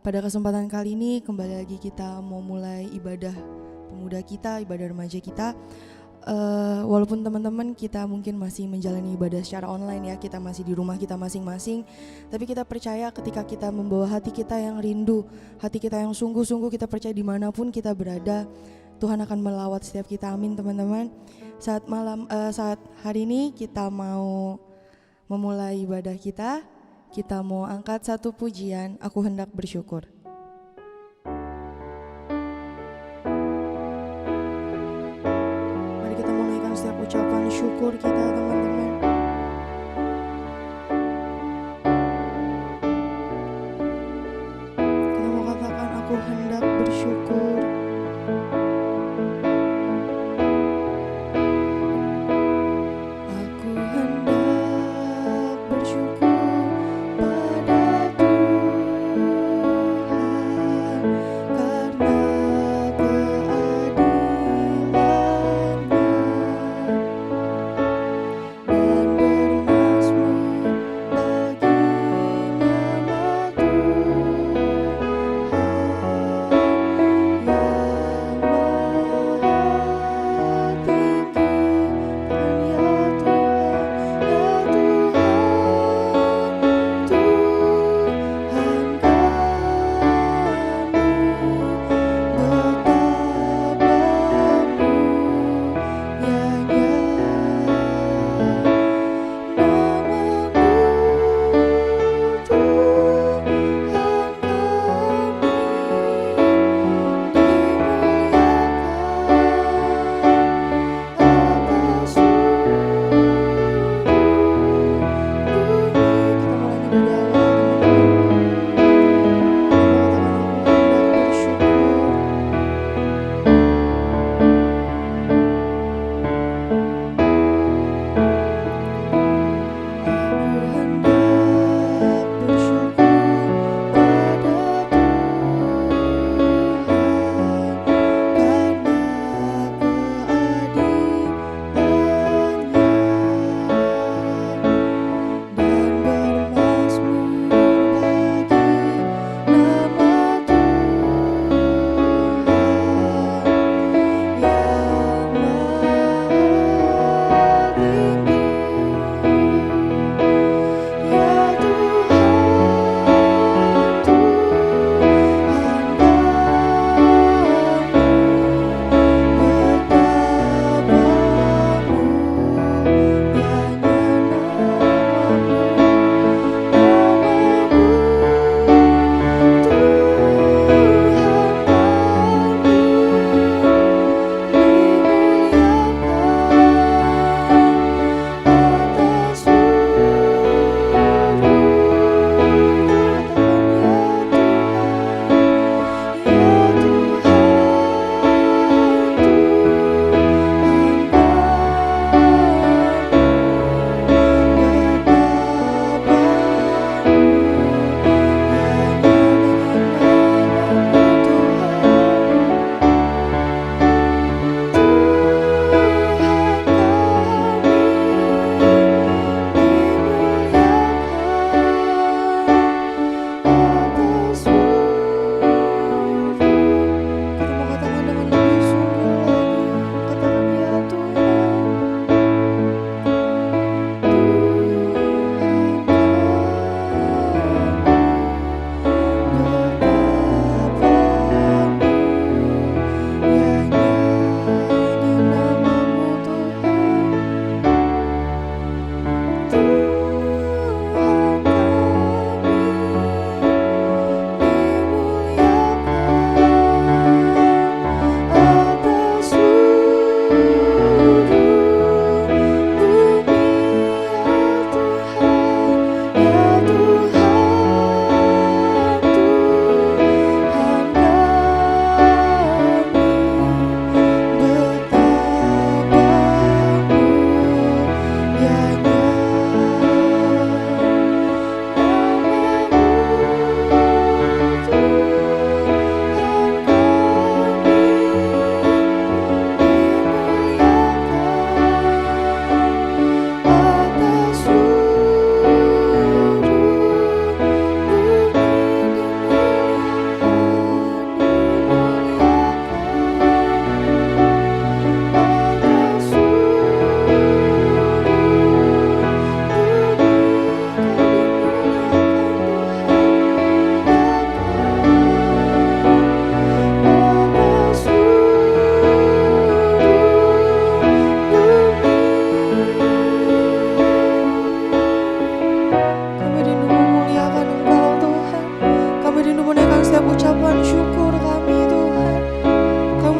Pada kesempatan kali ini kembali lagi kita mau mulai ibadah pemuda kita, ibadah remaja kita. Walaupun teman-teman kita mungkin masih menjalani ibadah secara online ya, kita masih di rumah kita masing-masing, tapi kita percaya ketika kita membawa hati kita yang rindu, hati kita yang sungguh-sungguh, kita percaya dimanapun kita berada, Tuhan akan melawat setiap kita. Amin teman-teman. Saat hari ini kita mau memulai ibadah kita mau angkat satu pujian, Aku Hendak Bersyukur. Mari kita menaikkan setiap ucapan syukur kita teman-teman. Kita mau katakan aku hendak bersyukur. Aku hendak bersyukur pada Tuhan karena keadilan-Nya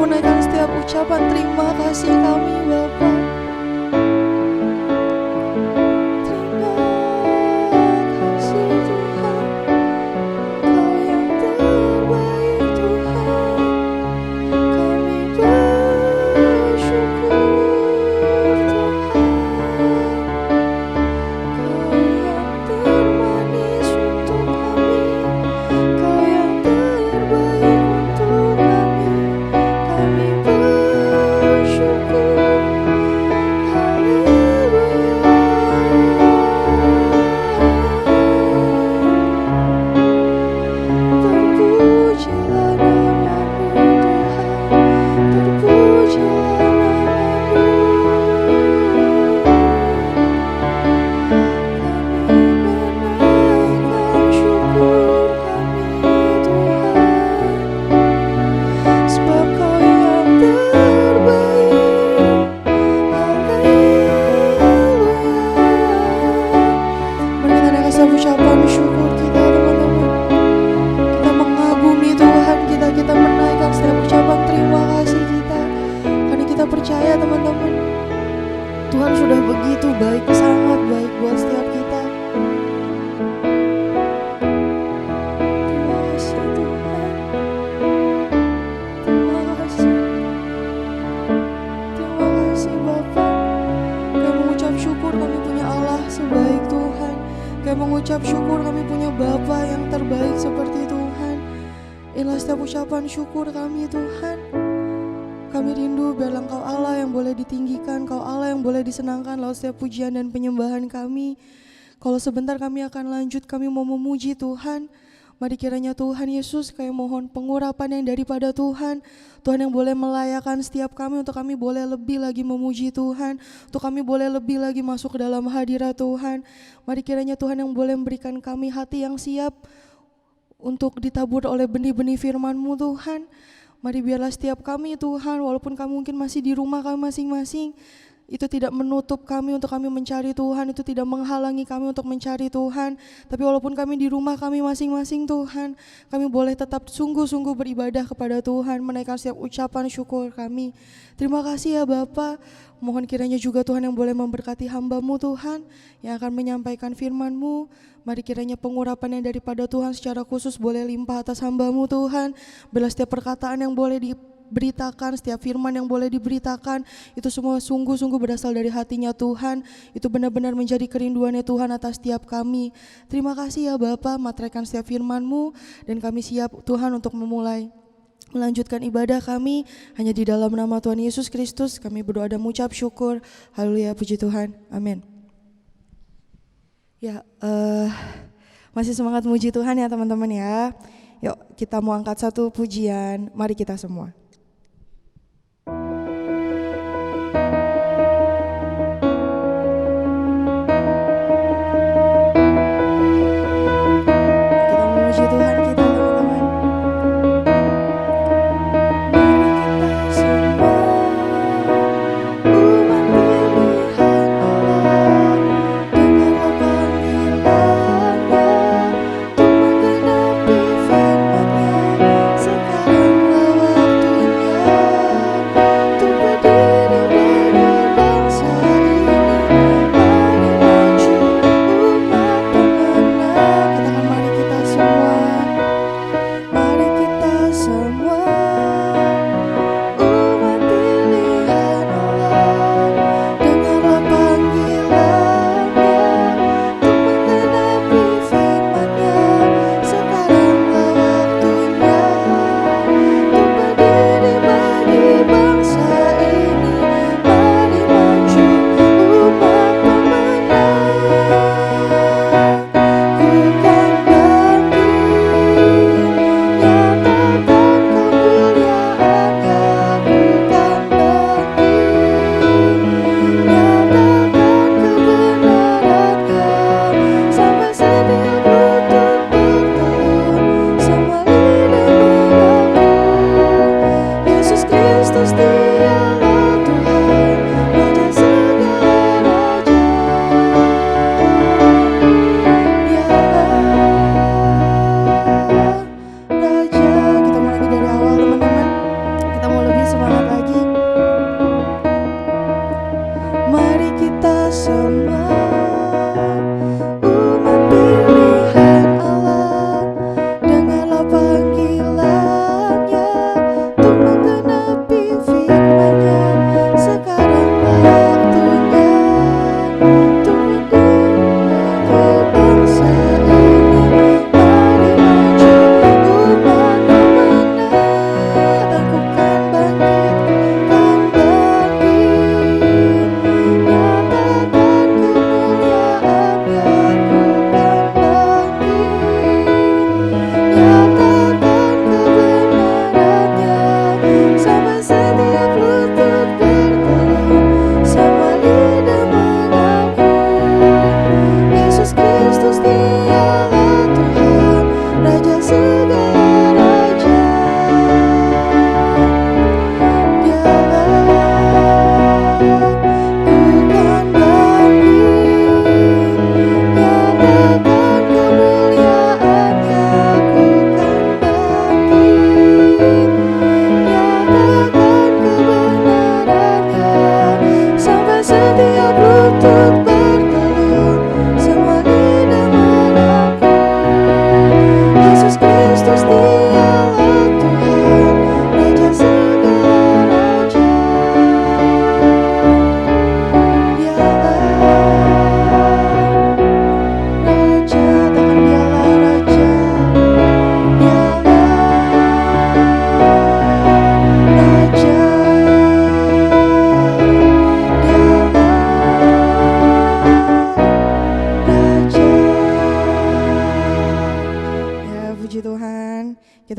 menaikkan setiap ucapan terima kasih kami Bapa. Syukur kami Tuhan, kami rindu biarlah Engkau Allah yang boleh ditinggikan, Engkau Allah yang boleh disenangkan lewat setiap pujian dan penyembahan kami. Kalau sebentar kami akan lanjut, kami mau memuji Tuhan. Mari kiranya Tuhan Yesus, kami mohon pengurapan yang daripada Tuhan, Tuhan yang boleh melayakan setiap kami untuk kami boleh lebih lagi memuji Tuhan, untuk kami boleh lebih lagi masuk ke dalam hadirat Tuhan. Mari kiranya Tuhan yang boleh memberikan kami hati yang siap untuk ditabur oleh benih-benih firman-Mu Tuhan. Mari biarlah setiap kami Tuhan, walaupun kami mungkin masih di rumah kami masing-masing, itu tidak menutup kami untuk kami mencari Tuhan, itu tidak menghalangi kami untuk mencari Tuhan. Tapi walaupun kami di rumah kami masing-masing Tuhan, kami boleh tetap sungguh-sungguh beribadah kepada Tuhan, menaikkan setiap ucapan syukur kami. Terima kasih ya Bapa. Mohon kiranya juga Tuhan yang boleh memberkati hamba-Mu Tuhan, yang akan menyampaikan firman-Mu. Mari kiranya pengurapan yang daripada Tuhan secara khusus boleh limpah atas hamba-Mu Tuhan. Bila setiap perkataan yang boleh diberitakan, setiap firman yang boleh diberitakan, itu semua sungguh-sungguh berasal dari hatinya Tuhan. Itu benar-benar menjadi kerinduannya Tuhan atas setiap kami. Terima kasih ya Bapa, materaikan setiap firman-Mu, dan kami siap Tuhan untuk melanjutkan ibadah kami hanya di dalam nama Tuhan Yesus Kristus. Kami berdoa dan mengucap syukur. Haleluya, puji Tuhan. Amin. Ya, masih semangat muji Tuhan ya teman-teman ya. Yuk kita mau angkat satu pujian. Mari kita semua.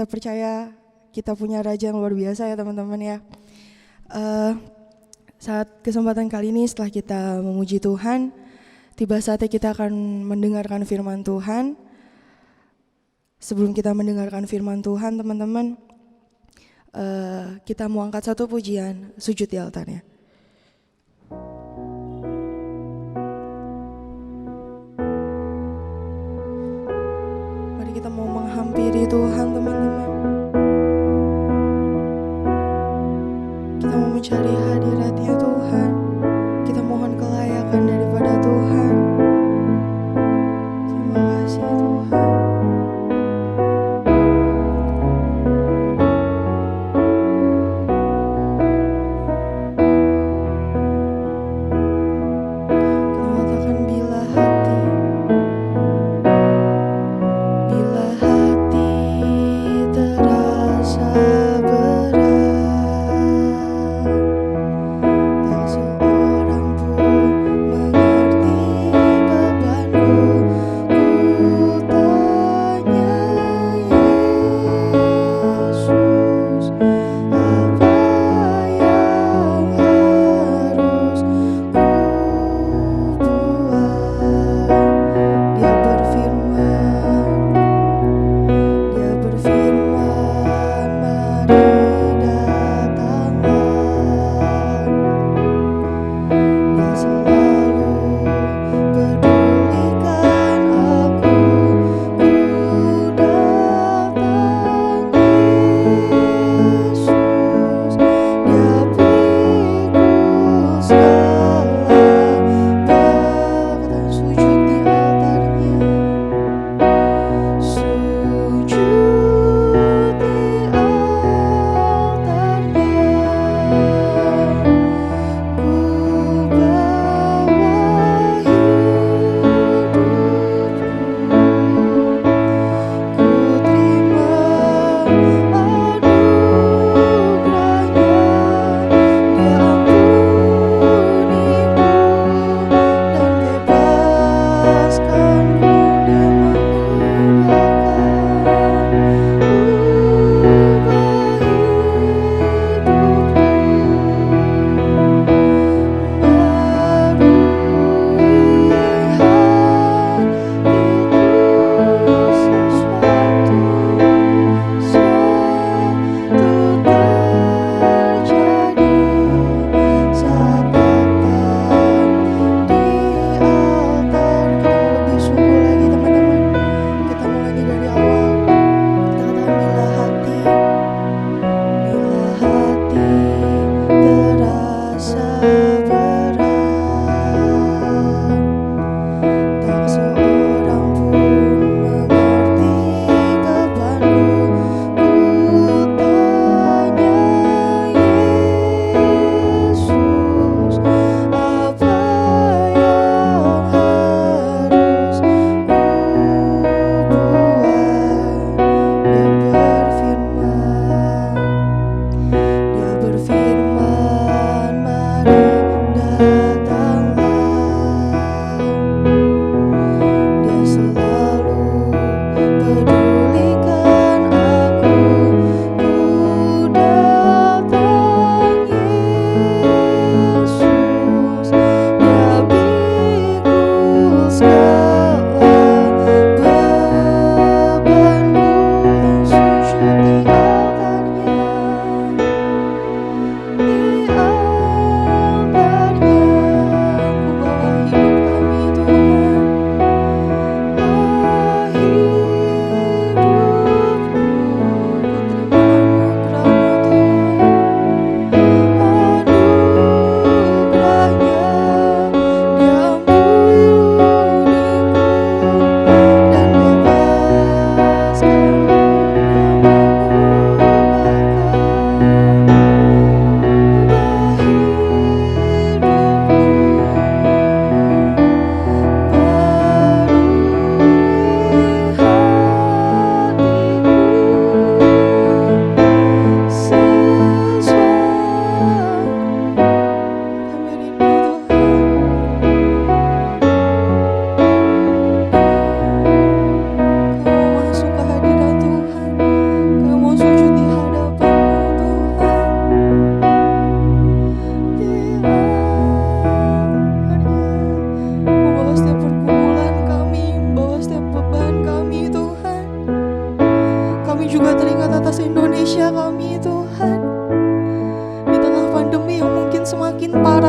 percaya kita punya Raja yang luar biasa ya teman-teman ya. Saat kesempatan kali ini setelah kita memuji Tuhan, tiba saatnya kita akan mendengarkan firman Tuhan. Sebelum kita mendengarkan firman Tuhan teman-teman, kita mau angkat satu pujian, sujud di altarnya. Mari kita mau menghampiri Tuhan teman-teman. Kita mau mencari hadirat-Nya Tuhan. Kita mohon kelayakan daripada Tuhan. Terima kasih Tuhan. So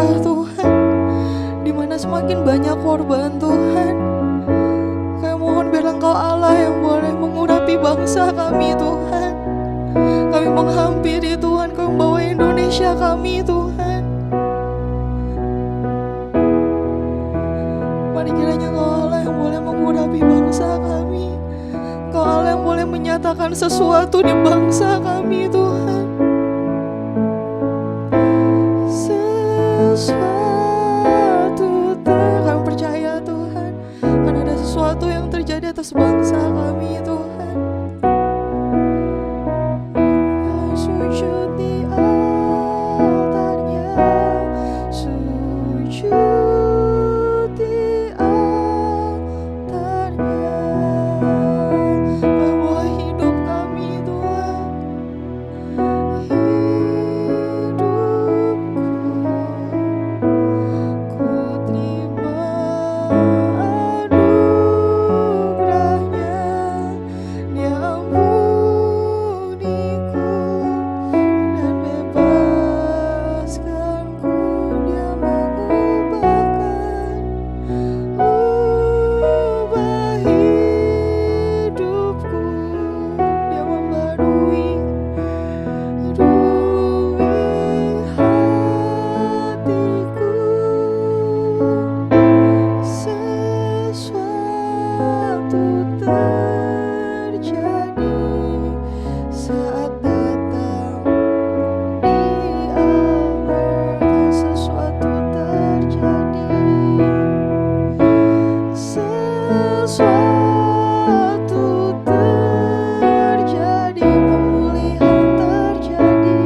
marah Tuhan, di mana semakin banyak korban Tuhan. Kami mohon biar Engkau Allah yang boleh mengurapi bangsa kami Tuhan. Kami menghampiri Tuhan, Kau membawa Indonesia kami Tuhan. Mari kiranya Kau Allah yang boleh mengurapi bangsa kami. Kau Allah yang boleh menyatakan sesuatu di bangsa kami Tuhan. Kami percaya Tuhan, karena ada sesuatu yang terjadi atas bangsa kami Tuhan. Sujud di altarnya, sujud di altarnya. Bawa hidup kami Tuhan, hidupku ku terima anugerahnya. Dia ampuniku dan bebaskanku. Dia mengubahkan, ubah hidupku. Dia membarui hatiku. Sesuatu terjadi saat datang di akhir. Sesuatu terjadi, sesuatu terjadi, pemulihan terjadi,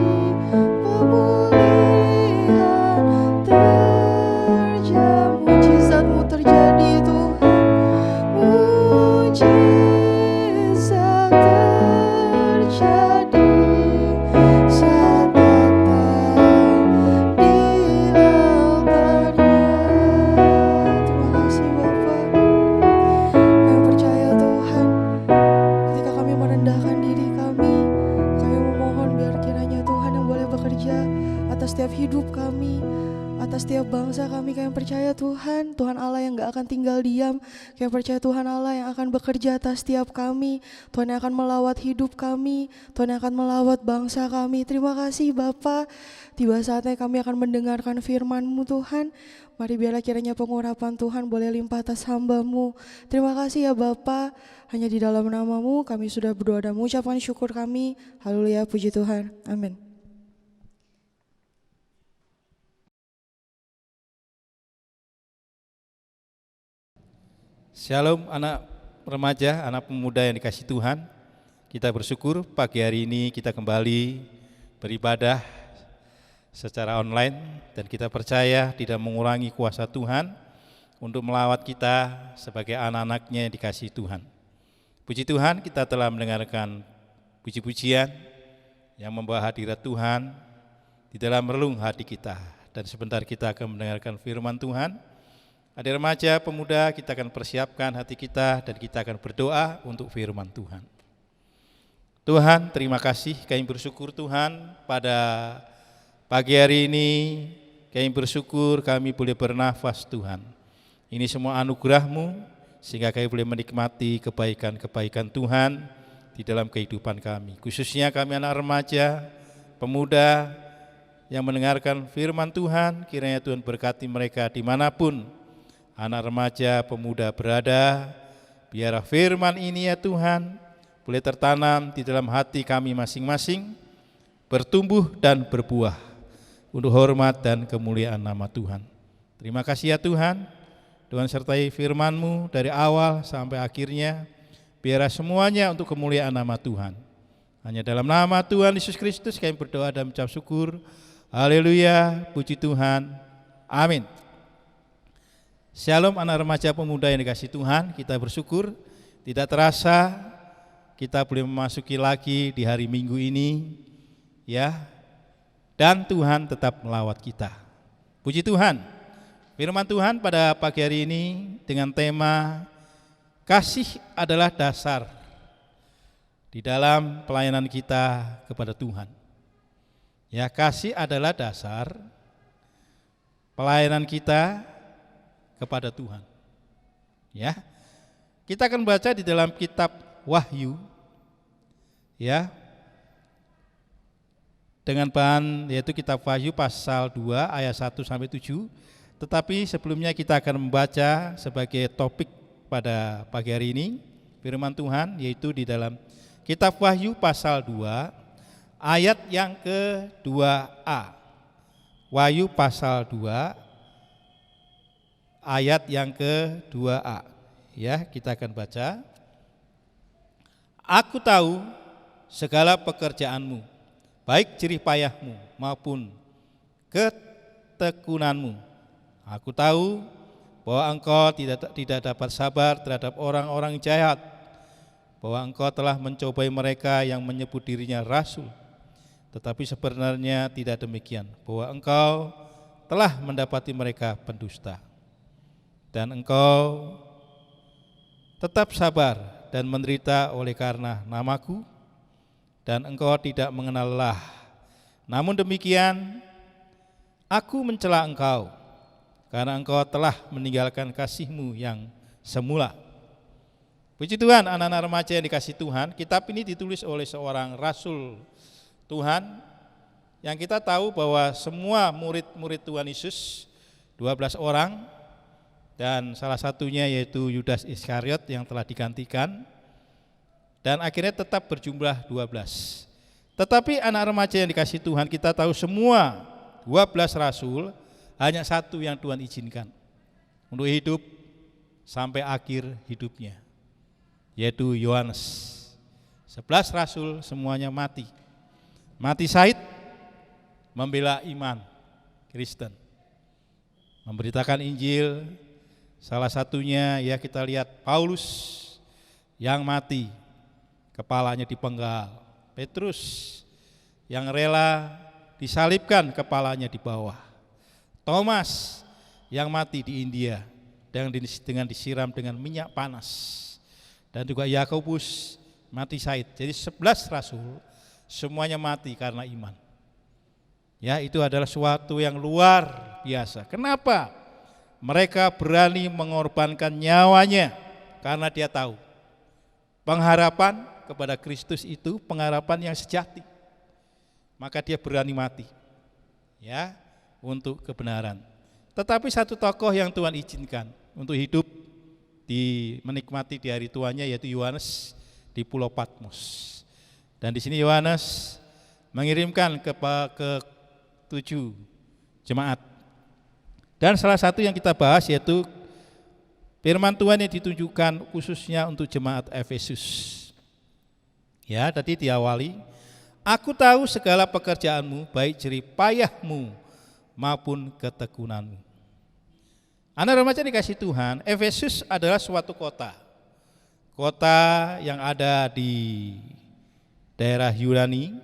pemulihan terjadi, mujizat-Mu terjadi Tuhan, mujizat terjadi saat datang di altarnya. Terima kasih Bapa. Kami percaya Tuhan, ketika kami merendahkan diri kami memohon biar kiranya Tuhan yang boleh bekerja atas setiap hidup kami, atas setiap bangsa kami. Kami percaya Tuhan, Tuhan Allah yang gak akan tinggal diam. Kami percaya Tuhan Allah yang akan bekerja atas setiap kami. Tuhan yang akan melawat hidup kami, Tuhan yang akan melawat bangsa kami. Terima kasih Bapa. Tiba saatnya kami akan mendengarkan firman-Mu Tuhan. Mari biarlah kiranya pengurapan Tuhan boleh limpah atas hamba-Mu. Terima kasih ya Bapa. Hanya di dalam nama-Mu kami sudah berdoa dan mengucapkan syukur kami. Haleluya, puji Tuhan. Amin. Shalom anak remaja, anak pemuda yang dikasihi Tuhan. Kita bersyukur pagi hari ini kita kembali beribadah secara online dan kita percaya tidak mengurangi kuasa Tuhan untuk melawat kita sebagai anak-anaknya yang dikasihi Tuhan. Puji Tuhan, kita telah mendengarkan puji-pujian yang membawa hadirat Tuhan di dalam relung hati kita. Dan sebentar kita akan mendengarkan firman Tuhan. Adik remaja, pemuda, kita akan persiapkan hati kita dan kita akan berdoa untuk firman Tuhan. Tuhan, terima kasih, kami bersyukur Tuhan pada pagi hari ini, kami bersyukur kami boleh bernafas Tuhan. Ini semua anugerah-Mu sehingga kami boleh menikmati kebaikan-kebaikan Tuhan di dalam kehidupan kami. Khususnya kami anak remaja, pemuda yang mendengarkan firman Tuhan, kiranya Tuhan berkati mereka dimanapun anak remaja, pemuda berada. Biar firman ini ya Tuhan boleh tertanam di dalam hati kami masing-masing, bertumbuh dan berbuah untuk hormat dan kemuliaan nama Tuhan. Terima kasih ya Tuhan. Tuhan sertai firman-Mu dari awal sampai akhirnya. Biar semuanya untuk kemuliaan nama Tuhan. Hanya dalam nama Tuhan Yesus Kristus kami berdoa dan mengucap syukur. Haleluya, puji Tuhan. Amin. Shalom anak remaja pemuda yang dikasihi Tuhan, kita bersyukur tidak terasa kita boleh memasuki lagi di hari Minggu ini ya, dan Tuhan tetap melawat kita. Puji Tuhan. Firman Tuhan pada pagi hari ini dengan tema kasih adalah dasar di dalam pelayanan kita kepada Tuhan. Ya, kasih adalah dasar pelayanan kita kepada Tuhan. Ya. Kita akan baca di dalam kitab Wahyu, ya, dengan bahan yaitu kitab Wahyu pasal 2 ayat 1 sampai 7. Tetapi sebelumnya kita akan membaca sebagai topik pada pagi hari ini firman Tuhan, yaitu di dalam kitab Wahyu pasal 2 ayat yang ke-2a. Wahyu pasal 2 ayat yang ke-2a. Ya, kita akan baca. Aku tahu segala pekerjaanmu, baik jerih payahmu maupun ketekunanmu. Aku tahu bahwa engkau tidak dapat sabar terhadap orang-orang jahat, bahwa engkau telah mencobai mereka yang menyebut dirinya rasul, tetapi sebenarnya tidak demikian, bahwa engkau telah mendapati mereka pendusta. Dan engkau tetap sabar dan menderita oleh karena namaku, dan engkau tidak mengenal lelah. Namun demikian, aku mencela engkau, karena engkau telah meninggalkan kasihmu yang semula. Puji Tuhan, anak-anak remaja yang dikasih Tuhan, kitab ini ditulis oleh seorang rasul Tuhan, yang kita tahu bahwa semua murid-murid Tuhan Yesus, 12 orang, dan salah satunya yaitu Yudas Iskariot yang telah digantikan, dan akhirnya tetap berjumlah 12. Tetapi anak remaja yang dikasih Tuhan, kita tahu semua 12 rasul, hanya satu yang Tuhan izinkan untuk hidup sampai akhir hidupnya, yaitu Yohanes. 11 rasul semuanya mati syahid membela iman Kristen, memberitakan Injil. Salah satunya ya kita lihat Paulus yang mati, kepalanya dipenggal. Petrus yang rela disalibkan, kepalanya di bawah. Thomas yang mati di India dengan disiram dengan minyak panas. Dan juga Yakobus mati syahid. Jadi 11 rasul semuanya mati karena iman. Ya, itu adalah suatu yang luar biasa. Kenapa? Mereka berani mengorbankan nyawanya karena dia tahu pengharapan kepada Kristus itu pengharapan yang sejati. Maka dia berani mati, ya, untuk kebenaran. Tetapi satu tokoh yang Tuhan izinkan untuk hidup menikmati di hari tuanya, yaitu Yohanes di Pulau Patmos. Dan di sini Yohanes mengirimkan ke 7 jemaat. Dan salah satu yang kita bahas yaitu firman Tuhan yang ditujukan khususnya untuk jemaat Efesus. Ya, tadi diawali, aku tahu segala pekerjaanmu, baik jerih payahmu maupun ketekunanmu. Anak remaja dikasih Tuhan, Efesus adalah suatu kota yang ada di daerah Yunani,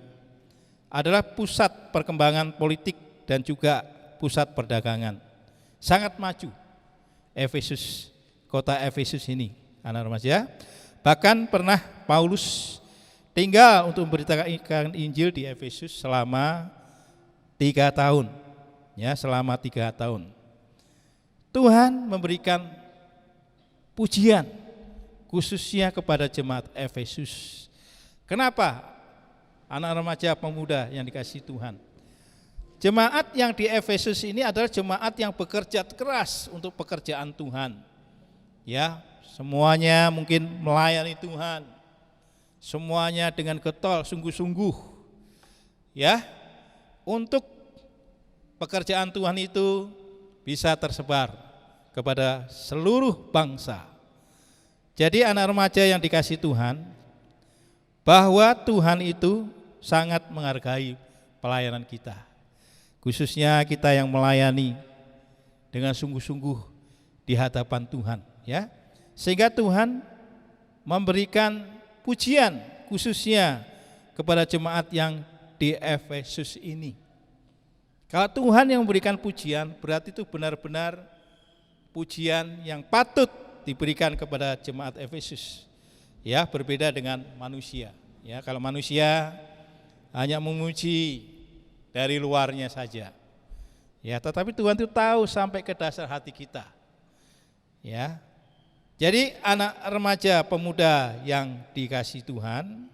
adalah pusat perkembangan politik dan juga pusat perdagangan. Sangat maju Efesus, kota Efesus ini, anak remaja. Bahkan pernah Paulus tinggal untuk memberitakan Injil di Efesus selama 3 tahun. Ya, selama 3 tahun. Tuhan memberikan pujian khususnya kepada jemaat Efesus. Kenapa? Anak remaja pemuda yang dikasihi Tuhan. Jemaat yang di Efesus ini adalah jemaat yang bekerja keras untuk pekerjaan Tuhan. Ya, semuanya mungkin melayani Tuhan. Semuanya dengan getol, sungguh-sungguh. Ya, untuk pekerjaan Tuhan itu bisa tersebar kepada seluruh bangsa. Jadi anak remaja yang dikasihi Tuhan, bahwa Tuhan itu sangat menghargai pelayanan kita. Khususnya kita yang melayani dengan sungguh-sungguh di hadapan Tuhan, ya. Sehingga Tuhan memberikan pujian khususnya kepada jemaat yang di Efesus ini. Kalau Tuhan yang memberikan pujian, berarti itu benar-benar pujian yang patut diberikan kepada jemaat Efesus. Ya, berbeda dengan manusia. Ya, kalau manusia hanya memuji dari luarnya saja. Ya, tetapi Tuhan itu tahu sampai ke dasar hati kita. Ya. Jadi anak remaja pemuda yang dikasihi Tuhan,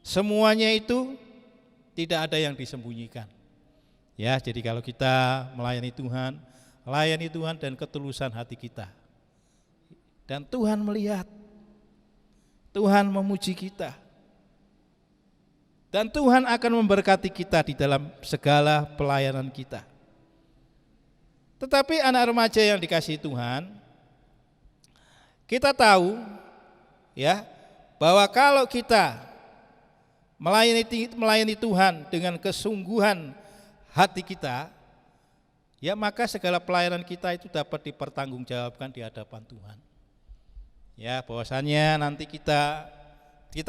semuanya itu tidak ada yang disembunyikan. Ya, jadi kalau kita melayani Tuhan dan ketulusan hati kita. Dan Tuhan melihat, Tuhan memuji kita. Dan Tuhan akan memberkati kita di dalam segala pelayanan kita. Tetapi anak remaja yang dikasihi Tuhan, kita tahu ya bahwa kalau kita melayani Tuhan dengan kesungguhan hati kita, ya maka segala pelayanan kita itu dapat dipertanggungjawabkan di hadapan Tuhan. Ya, bahwasannya nanti kita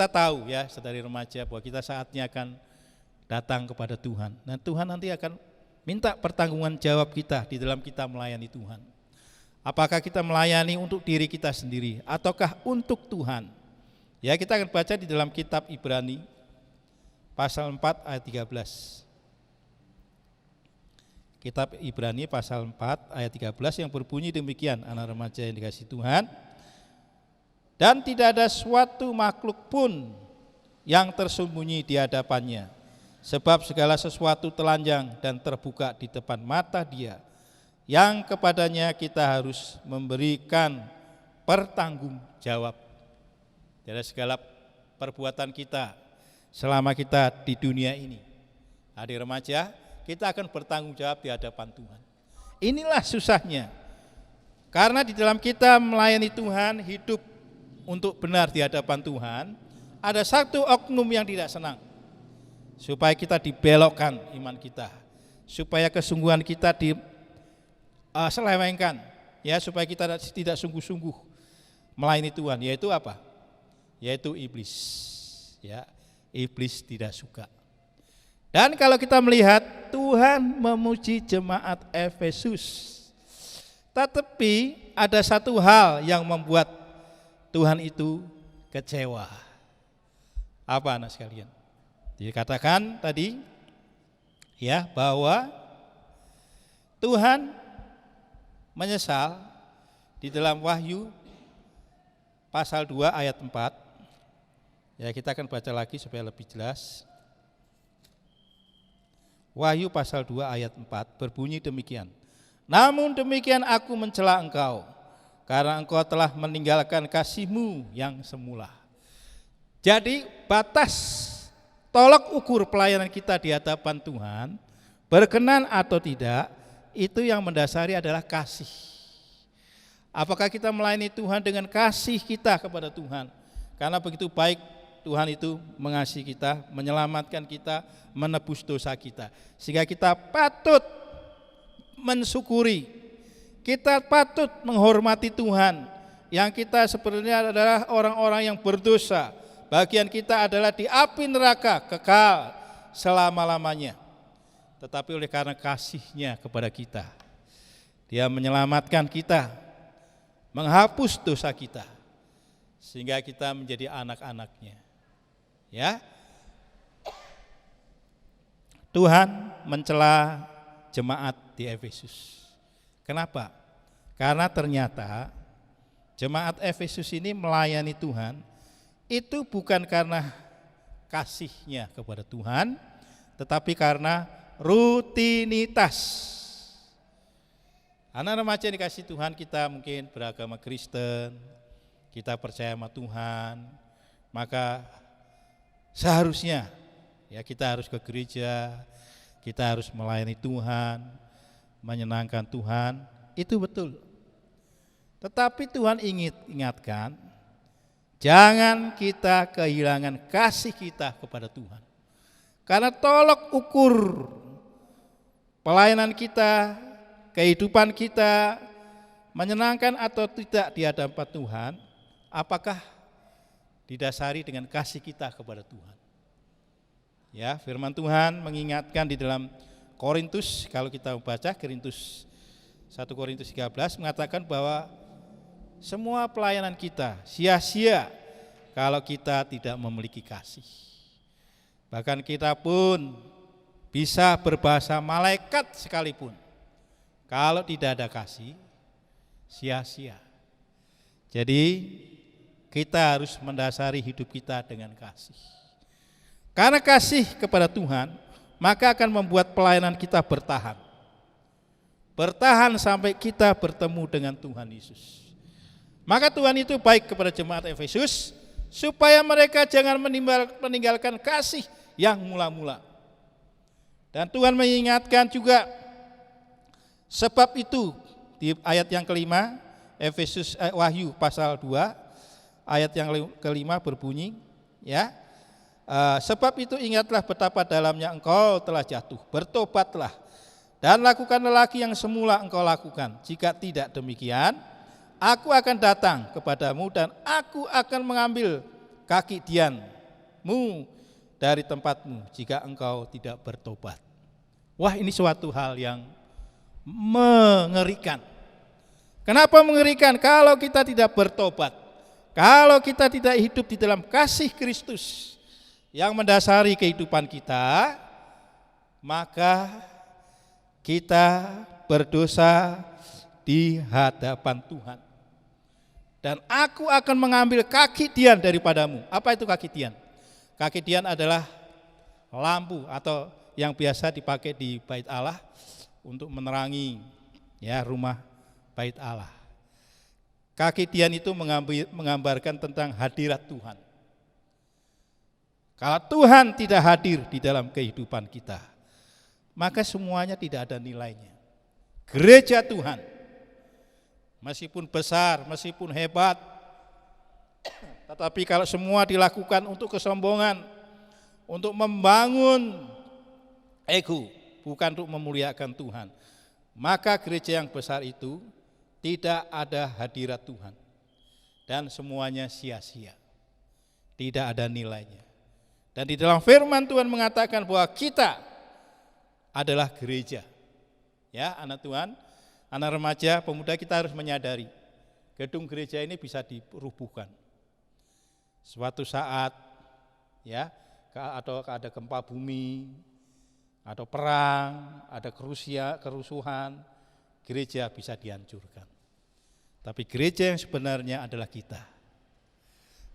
tahu ya sedari remaja bahwa kita saatnya akan datang kepada Tuhan. Dan Tuhan nanti akan minta pertanggungan jawab kita di dalam kita melayani Tuhan. Apakah kita melayani untuk diri kita sendiri ataukah untuk Tuhan? Ya, kita akan baca di dalam kitab Ibrani pasal 4 ayat 13. Kitab Ibrani pasal 4 ayat 13 yang berbunyi demikian, anak remaja yang dikasihi Tuhan. Dan tidak ada suatu makhluk pun yang tersembunyi di hadapannya, sebab segala sesuatu telanjang dan terbuka di depan mata Dia, yang kepadanya kita harus memberikan pertanggungjawab. Dari segala perbuatan kita selama kita di dunia ini, adik remaja, kita akan bertanggung jawab di hadapan Tuhan. Inilah susahnya, karena di dalam kita melayani Tuhan, hidup untuk benar di hadapan Tuhan, ada satu oknum yang tidak senang, supaya kita dibelokkan iman kita, supaya kesungguhan kita diselewengkan, ya, supaya kita tidak sungguh-sungguh melayani Tuhan. Yaitu apa? Yaitu iblis. Ya, iblis tidak suka. Dan kalau kita melihat Tuhan memuji jemaat Efesus, tetapi ada satu hal yang membuat Tuhan itu kecewa. Apa anak sekalian? Dikatakan tadi ya bahwa Tuhan menyesal di dalam Wahyu pasal 2 ayat 4. Ya, kita akan baca lagi supaya lebih jelas. Wahyu pasal 2 ayat 4 berbunyi demikian. Namun demikian aku mencela engkau, karena engkau telah meninggalkan kasih-Mu yang semula. Jadi batas tolak ukur pelayanan kita di hadapan Tuhan, berkenan atau tidak, itu yang mendasari adalah kasih. Apakah kita melayani Tuhan dengan kasih kita kepada Tuhan? Karena begitu baik Tuhan itu mengasihi kita, menyelamatkan kita, menebus dosa kita. Sehingga kita patut mensyukuri, kita patut menghormati Tuhan. Yang kita sebenarnya adalah orang-orang yang berdosa. Bagian kita adalah di api neraka kekal selama-lamanya. Tetapi oleh karena kasih-Nya kepada kita, Dia menyelamatkan kita, menghapus dosa kita, sehingga kita menjadi anak-anak-Nya. Ya, Tuhan mencela jemaat di Efesus. Kenapa? Karena ternyata jemaat Efesus ini melayani Tuhan itu bukan karena kasih-Nya kepada Tuhan, tetapi karena rutinitas. Anak remaja yang dikasihi Tuhan, kita mungkin beragama Kristen, kita percaya sama Tuhan, maka seharusnya ya kita harus ke gereja, kita harus melayani Tuhan, menyenangkan Tuhan, itu betul. Tetapi Tuhan ingatkan, jangan kita kehilangan kasih kita kepada Tuhan. Karena tolak ukur pelayanan kita, kehidupan kita, menyenangkan atau tidak di hadapan Tuhan, apakah didasari dengan kasih kita kepada Tuhan. Ya, firman Tuhan mengingatkan di dalam Korintus, kalau kita membaca Korintus 1 Korintus 13 mengatakan bahwa semua pelayanan kita sia-sia kalau kita tidak memiliki kasih. Bahkan kita pun bisa berbahasa malaikat sekalipun, kalau tidak ada kasih, sia-sia. Jadi kita harus mendasari hidup kita dengan kasih. Karena kasih kepada Tuhan, maka akan membuat pelayanan kita bertahan. Bertahan sampai kita bertemu dengan Tuhan Yesus. Maka Tuhan itu baik kepada jemaat Efesus, supaya mereka jangan meninggalkan kasih yang mula-mula. Dan Tuhan mengingatkan juga, sebab itu di ayat yang kelima, Wahyu pasal 2, ayat yang kelima berbunyi, ya, sebab itu ingatlah betapa dalamnya engkau telah jatuh, bertobatlah, dan lakukanlah lagi yang semula engkau lakukan. Jika tidak demikian, aku akan datang kepadamu dan aku akan mengambil kaki dianmu dari tempatmu jika engkau tidak bertobat. Wah, ini suatu hal yang mengerikan. Kenapa mengerikan? Kalau kita tidak bertobat, kalau kita tidak hidup di dalam kasih Kristus yang mendasari kehidupan kita, maka kita berdosa di hadapan Tuhan. Dan aku akan mengambil kaki dian daripadamu. Apa itu kaki dian? Kaki dian adalah lampu atau yang biasa dipakai di bait Allah untuk menerangi, ya, rumah bait Allah. Kaki dian itu menggambarkan tentang hadirat Tuhan. Kalau Tuhan tidak hadir di dalam kehidupan kita, maka semuanya tidak ada nilainya. Gereja Tuhan, meskipun besar, meskipun hebat, tetapi kalau semua dilakukan untuk kesombongan, untuk membangun ego, bukan untuk memuliakan Tuhan, maka gereja yang besar itu tidak ada hadirat Tuhan. Dan semuanya sia-sia, tidak ada nilainya. Dan di dalam firman Tuhan mengatakan bahwa kita adalah gereja. Ya, anak Tuhan, anak remaja, pemuda, kita harus menyadari gedung gereja ini bisa dirubuhkan. Suatu saat, ya, atau ada gempa bumi, atau perang, ada kerusuhan, gereja bisa dihancurkan. Tapi gereja yang sebenarnya adalah kita.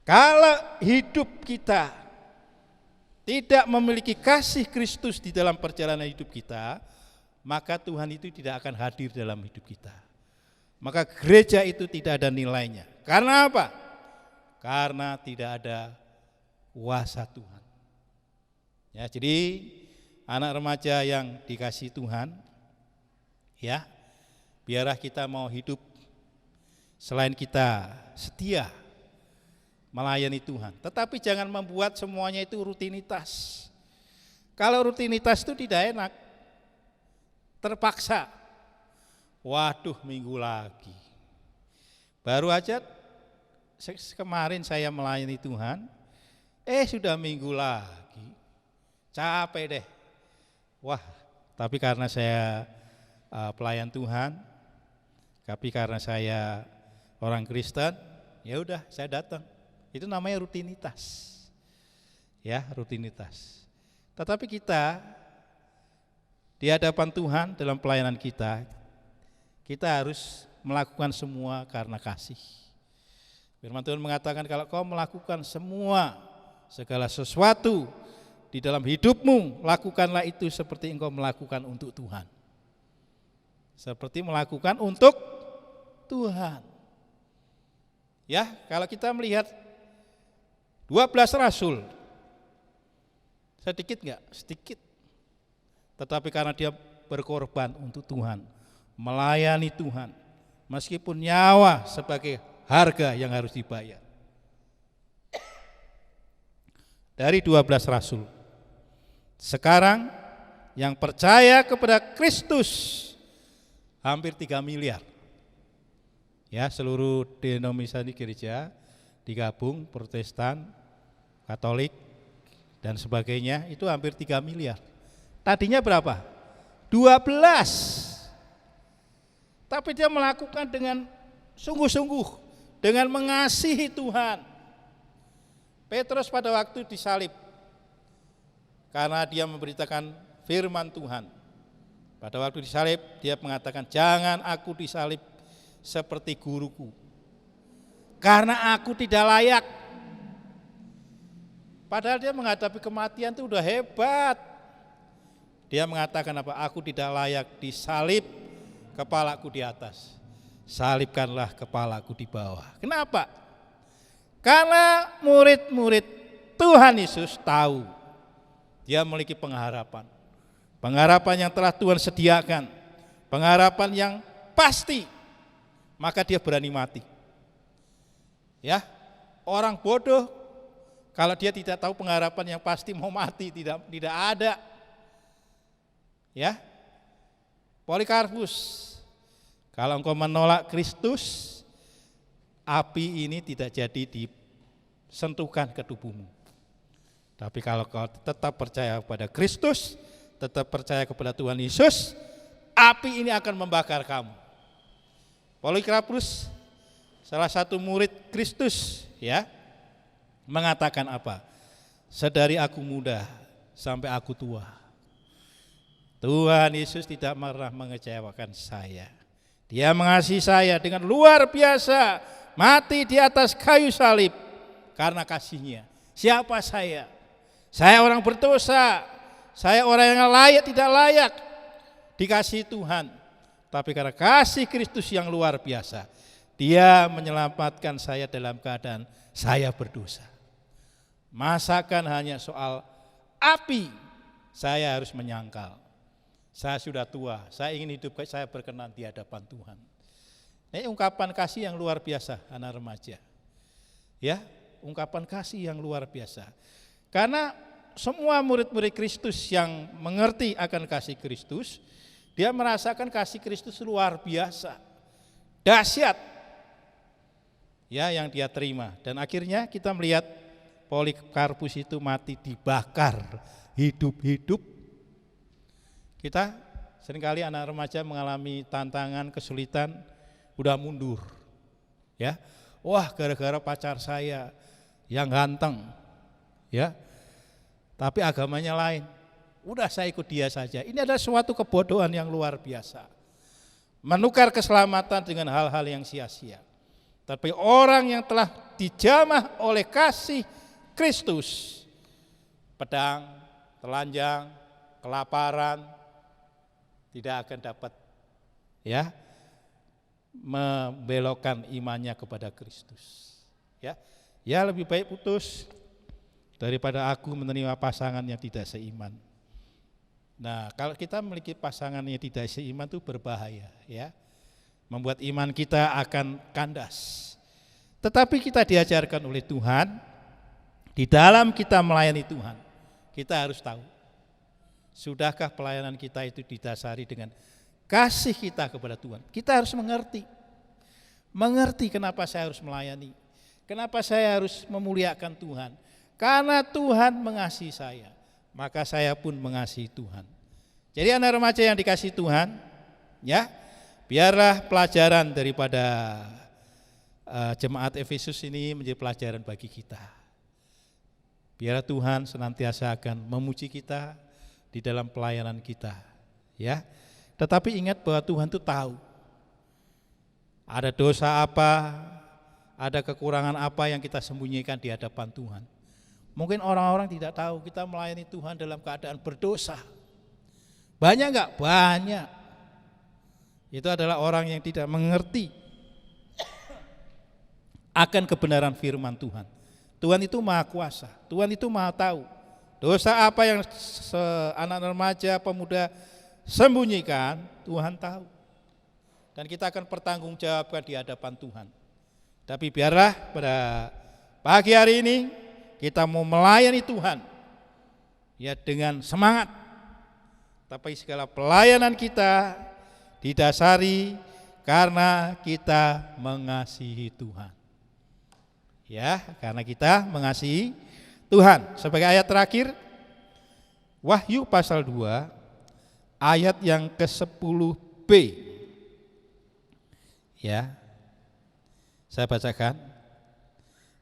Kalau hidup kita tidak memiliki kasih Kristus di dalam perjalanan hidup kita, maka Tuhan itu tidak akan hadir dalam hidup kita. Maka gereja itu tidak ada nilainya. Karena apa? Karena tidak ada kuasa Tuhan. Ya, jadi anak remaja yang dikasih Tuhan, ya, biarlah kita mau hidup selain kita setia melayani Tuhan, tetapi jangan membuat semuanya itu rutinitas. Kalau rutinitas itu tidak enak, terpaksa. Waduh, minggu lagi. Baru aja kemarin saya melayani Tuhan, sudah minggu lagi. Capek deh. Wah, tapi karena saya pelayan Tuhan, tapi karena saya orang Kristen, ya udah saya datang. Itu namanya rutinitas. Ya, rutinitas. Tetapi kita di hadapan Tuhan dalam pelayanan kita harus melakukan semua karena kasih. Firman Tuhan mengatakan kalau kau melakukan segala sesuatu di dalam hidupmu, lakukanlah itu seperti engkau melakukan untuk Tuhan. Seperti melakukan untuk Tuhan. Ya, kalau kita melihat 12 rasul, sedikit enggak? Sedikit. Tetapi karena dia berkorban untuk Tuhan, melayani Tuhan, meskipun nyawa sebagai harga yang harus dibayar. Dari 12 rasul, sekarang yang percaya kepada Kristus hampir 3 miliar. Ya, seluruh denominasi gereja digabung, Protestan, Katolik, dan sebagainya, itu hampir 3 miliar. Tadinya berapa? 12. Tapi dia melakukan dengan sungguh-sungguh, dengan mengasihi Tuhan. Petrus pada waktu disalib, karena dia memberitakan firman Tuhan. Pada waktu disalib dia mengatakan, jangan aku disalib seperti guruku, karena aku tidak layak. Padahal dia menghadapi kematian itu udah hebat. Dia mengatakan apa? Aku tidak layak disalib, kepalaku di atas, salibkanlah kepalaku di bawah. Kenapa? Karena murid-murid Tuhan Yesus tahu dia memiliki pengharapan. Pengharapan yang telah Tuhan sediakan, pengharapan yang pasti, maka dia berani mati. Ya, orang bodoh kalau dia tidak tahu pengharapan yang pasti mau mati, tidak ada. Ya, Polikarpus, kalau engkau menolak Kristus, api ini tidak jadi disentuhkan ke tubuhmu. Tapi kalau kau tetap percaya kepada Kristus, tetap percaya kepada Tuhan Yesus, api ini akan membakar kamu. Polikarpus, salah satu murid Kristus, ya, mengatakan apa? Sedari aku muda sampai aku tua, Tuhan Yesus tidak pernah mengecewakan saya. Dia mengasihi saya dengan luar biasa, mati di atas kayu salib karena kasihnya. Siapa saya? Saya orang berdosa, saya orang yang layak tidak layak dikasihi Tuhan. Tapi karena kasih Kristus yang luar biasa, dia menyelamatkan saya dalam keadaan saya berdosa. Masakan hanya soal api, saya harus menyangkal. Saya sudah tua, saya ingin hidup saya berkenan di hadapan Tuhan. Ini ungkapan kasih yang luar biasa anak remaja. Ya, ungkapan kasih yang luar biasa. Karena semua murid-murid Kristus yang mengerti akan kasih Kristus, dia merasakan kasih Kristus luar biasa, dahsyat. Ya, yang dia terima. Dan akhirnya kita melihat Polikarpus itu mati dibakar hidup-hidup. Kita seringkali anak remaja mengalami tantangan, kesulitan, udah mundur. Ya. Wah, gara-gara pacar saya yang ganteng. Ya. Tapi agamanya lain. Udah saya ikut dia saja. Ini adalah suatu kebodohan yang luar biasa. Menukar keselamatan dengan hal-hal yang sia-sia. Tapi orang yang telah dijamah oleh kasih Kristus, pedang, telanjang, kelaparan, tidak akan dapat ya membelokkan imannya kepada Kristus. Ya, ya lebih baik putus daripada aku menerima pasangan yang tidak seiman. Nah, kalau kita memiliki pasangan yang tidak seiman itu berbahaya, ya, membuat iman kita akan kandas. Tetapi kita diajarkan oleh Tuhan, di dalam kita melayani Tuhan, kita harus tahu, sudahkah pelayanan kita itu didasari dengan kasih kita kepada Tuhan. Kita harus mengerti kenapa saya harus melayani, kenapa saya harus memuliakan Tuhan. Karena Tuhan mengasihi saya, maka saya pun mengasihi Tuhan. Jadi anak remaja yang dikasihi Tuhan, ya, biarlah pelajaran daripada jemaat Efesus ini menjadi pelajaran bagi kita. Biar Tuhan senantiasa akan memuji kita di dalam pelayanan kita, ya. Tetapi ingat bahwa Tuhan itu tahu ada dosa apa, ada kekurangan apa yang kita sembunyikan di hadapan Tuhan. Mungkin orang-orang tidak tahu kita melayani Tuhan dalam keadaan berdosa. Banyak enggak? Banyak. Itu adalah orang yang tidak mengerti akan kebenaran firman Tuhan. Tuhan itu maha kuasa, Tuhan itu maha tahu. Dosa apa yang anak remaja, pemuda sembunyikan, Tuhan tahu. Dan kita akan pertanggungjawabkan di hadapan Tuhan. Tapi biarlah pada pagi hari ini kita mau melayani Tuhan, ya, dengan semangat. Tapi segala pelayanan kita didasari karena kita mengasihi Tuhan. Ya, karena kita mengasihi Tuhan. Sebagai ayat terakhir, Wahyu pasal 2 ayat yang ke-10b. Ya, saya bacakan.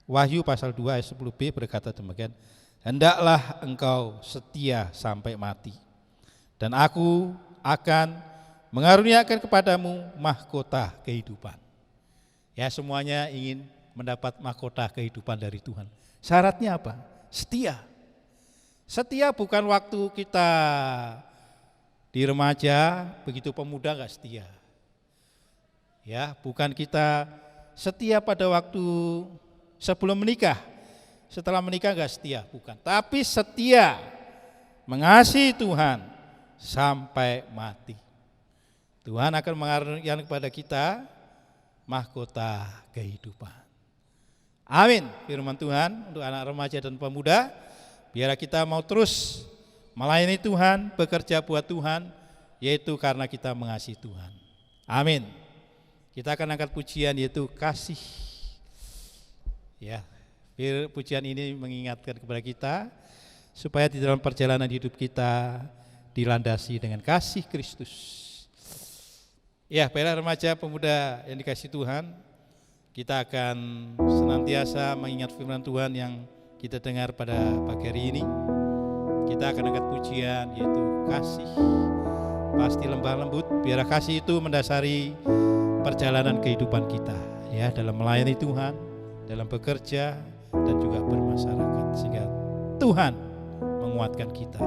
Wahyu pasal 2 ayat 10b berkata demikian, hendaklah engkau setia sampai mati, dan aku akan mengaruniakan kepadamu mahkota kehidupan. Ya, semuanya ingin mendapat mahkota kehidupan dari Tuhan. Syaratnya apa? Setia. Setia bukan waktu kita di remaja, begitu pemuda enggak setia. Ya, bukan kita setia pada waktu sebelum menikah. Setelah menikah enggak setia, bukan. Tapi setia mengasihi Tuhan sampai mati. Tuhan akan mengaruniakan kepada kita mahkota kehidupan. Amin. Firman Tuhan untuk anak remaja dan pemuda, biar kita mau terus melayani Tuhan, bekerja buat Tuhan, yaitu karena kita mengasihi Tuhan. Amin. Kita akan angkat pujian yaitu kasih. Ya, pujian ini mengingatkan kepada kita supaya di dalam perjalanan hidup kita dilandasi dengan kasih Kristus. Ya, para remaja pemuda yang dikasihi Tuhan, kita akan senantiasa mengingat firman Tuhan yang kita dengar pada pagi hari ini. Kita akan angkat pujian yaitu kasih. Pasti lembah lembut, biar kasih itu mendasari perjalanan kehidupan kita, ya, dalam melayani Tuhan, dalam bekerja dan juga bermasyarakat, sehingga Tuhan menguatkan kita.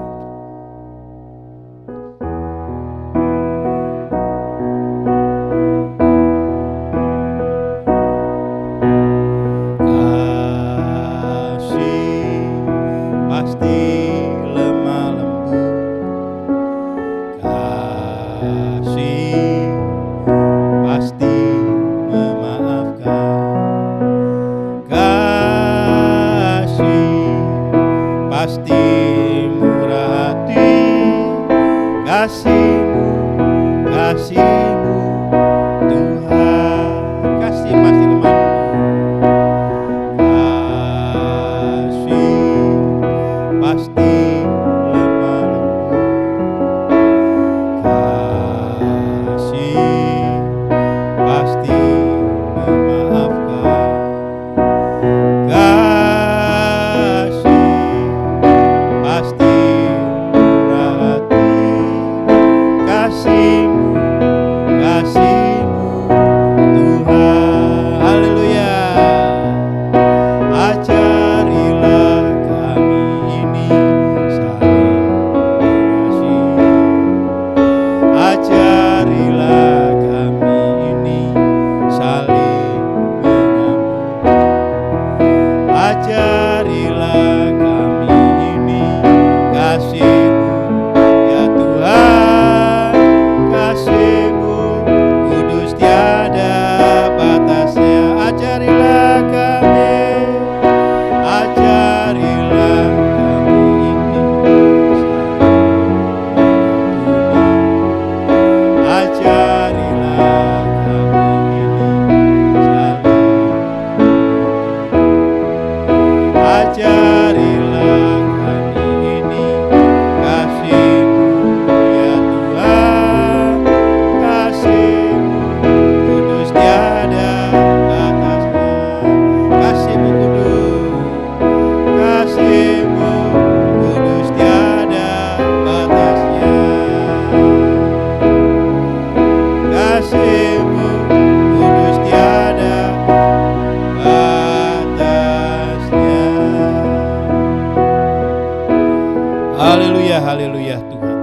Haleluya Tuhan.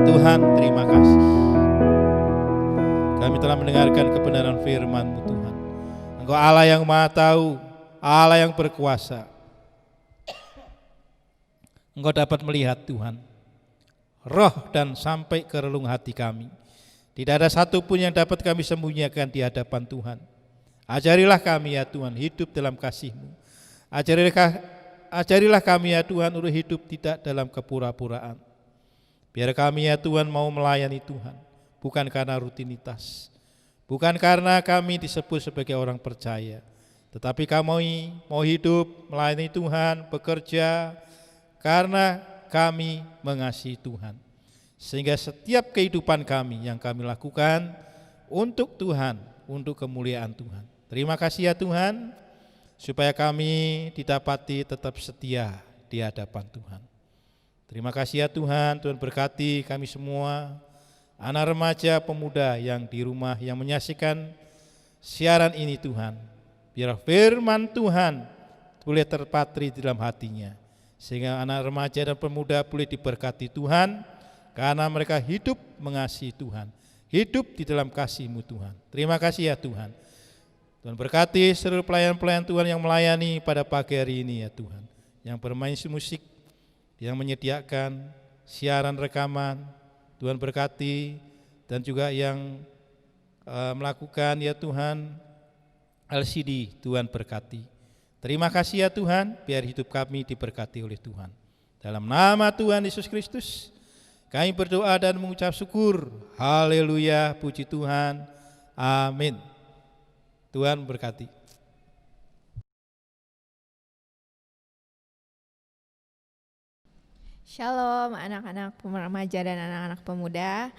Tuhan, terima kasih. Kami telah mendengarkan kebenaran firman-Mu Tuhan. Engkau Allah yang Maha Tahu, Allah yang berkuasa. Engkau dapat melihat Tuhan, roh dan sampai ke relung hati kami. Tidak ada satupun yang dapat kami sembunyikan di hadapan Tuhan. Ajarilah kami ya Tuhan hidup dalam kasih-Mu. Ajarilah kami ya Tuhan untuk hidup tidak dalam kepura-puraan. Biar kami ya Tuhan mau melayani Tuhan, bukan karena rutinitas, bukan karena kami disebut sebagai orang percaya, tetapi kami mau hidup melayani Tuhan, bekerja karena kami mengasihi Tuhan. Sehingga setiap kehidupan kami yang kami lakukan untuk Tuhan, untuk kemuliaan Tuhan. Terima kasih ya Tuhan, supaya kami didapati tetap setia di hadapan Tuhan. Terima kasih ya Tuhan, Tuhan berkati kami semua, anak remaja pemuda yang di rumah yang menyaksikan siaran ini Tuhan. Biar firman Tuhan boleh terpatri di dalam hatinya, sehingga anak remaja dan pemuda boleh diberkati Tuhan, karena mereka hidup mengasihi Tuhan, hidup di dalam kasih-Mu Tuhan. Terima kasih ya Tuhan. Tuhan berkati seluruh pelayan-pelayan Tuhan yang melayani pada pagi hari ini ya Tuhan, yang bermain musik, yang menyediakan siaran rekaman, Tuhan berkati, dan juga yang melakukan ya Tuhan LCD, Tuhan berkati. Terima kasih ya Tuhan, biar hidup kami diberkati oleh Tuhan. Dalam nama Tuhan Yesus Kristus, kami berdoa dan mengucap syukur. Haleluya, puji Tuhan. Amin. Tuhan berkati. Shalom anak-anak remaja dan anak-anak pemuda.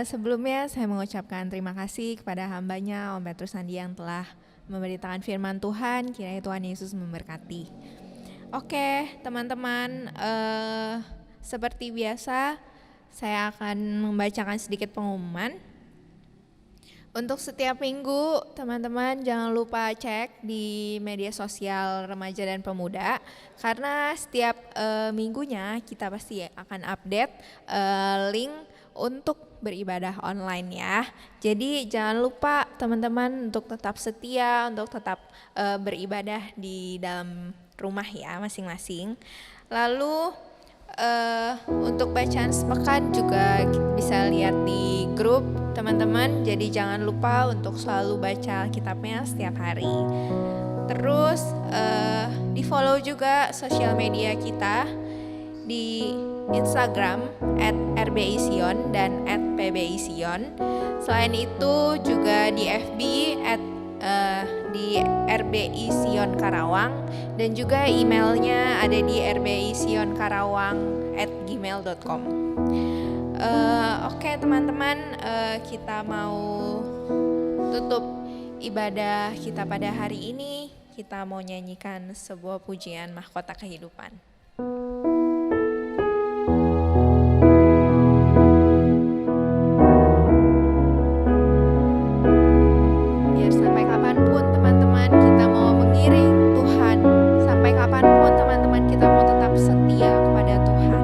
Sebelumnya saya mengucapkan terima kasih kepada hambanya Om Petrus Andi yang telah memberitakan firman Tuhan. Kiranya Tuhan Yesus memberkati. Oke teman-teman, seperti biasa saya akan membacakan sedikit pengumuman. Untuk setiap minggu, teman-teman jangan lupa cek di media sosial remaja dan pemuda, karena setiap minggunya kita pasti akan update link untuk beribadah online ya. Jadi jangan lupa teman-teman untuk tetap setia, untuk tetap beribadah di dalam rumah ya masing-masing. Lalu untuk bacaan sepekan juga bisa lihat di grup teman-teman, jadi jangan lupa untuk selalu baca Alkitabnya setiap hari. Terus di follow juga sosial media kita di Instagram @RBI-Sion dan @PBI-Sion. Selain itu juga di FB di RBI Sion Karawang, dan juga emailnya ada di rbisionkarawang@gmail.com. Oke teman-teman, kita mau tutup ibadah kita pada hari ini. Kita mau nyanyikan sebuah pujian Mahkota Kehidupan. Kapanpun teman-teman kita mau tetap setia kepada Tuhan.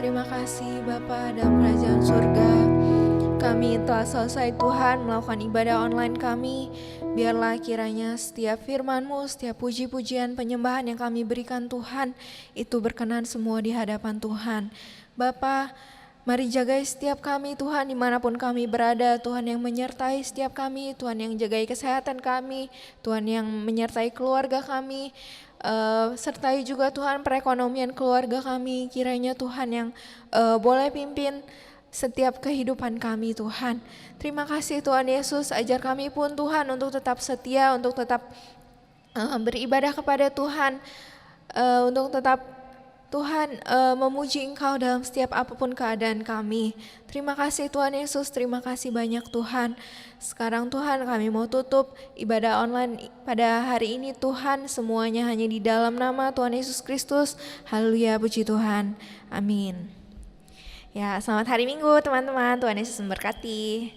Terima kasih Bapa dalam kerajaan surga. Kami telah selesai Tuhan melakukan ibadah online kami. Biarlah kiranya setiap firman-Mu, setiap puji-pujian penyembahan yang kami berikan Tuhan, itu berkenan semua di hadapan Tuhan. Bapa, mari jagai setiap kami Tuhan dimanapun kami berada. Tuhan yang menyertai setiap kami, Tuhan yang jagai kesehatan kami, Tuhan yang menyertai keluarga kami. Sertai juga Tuhan perekonomian keluarga kami. Kiranya Tuhan yang boleh pimpin setiap kehidupan kami Tuhan. Terima kasih Tuhan Yesus, ajar kami pun Tuhan untuk tetap setia, untuk tetap beribadah kepada Tuhan, untuk tetap Tuhan memuji Engkau dalam setiap apapun keadaan kami. Terima kasih Tuhan Yesus, terima kasih banyak Tuhan. Sekarang Tuhan kami mau tutup ibadah online pada hari ini Tuhan, semuanya hanya di dalam nama Tuhan Yesus Kristus. Haleluya, puji Tuhan. Amin. Ya, selamat hari Minggu teman-teman. Tuhan Yesus memberkati.